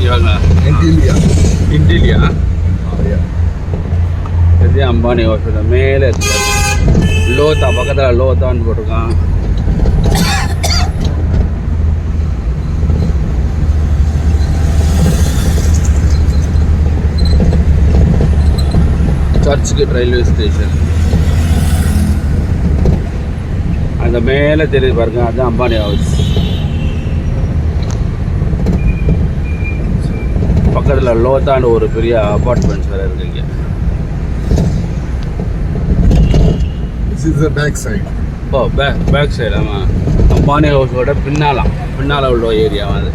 இவங்க இன்டீலியா இது அம்பானி ஹாஸ்பிட்டல் மேலே இருக்கு. லோத்தா பக்கத்தில் லோத்தான்னு போட்டிருக்கான். சர்ச்கேட் ரயில்வே ஸ்டேஷன் அந்த மேலே தெரியுது பாருங்க, அதுதான் அம்பானி ஹவுஸ். பக்கத்தில் லோத்தான்னு ஒரு பெரிய அப்பார்ட்மெண்ட்ஸ் வேறு இருக்குங்க. This is the back side. ஓ பேக் சைடு. ஆமாம், அம்பானி ஹவுஸோட பின்னால் உள்ள ஏரியா அது.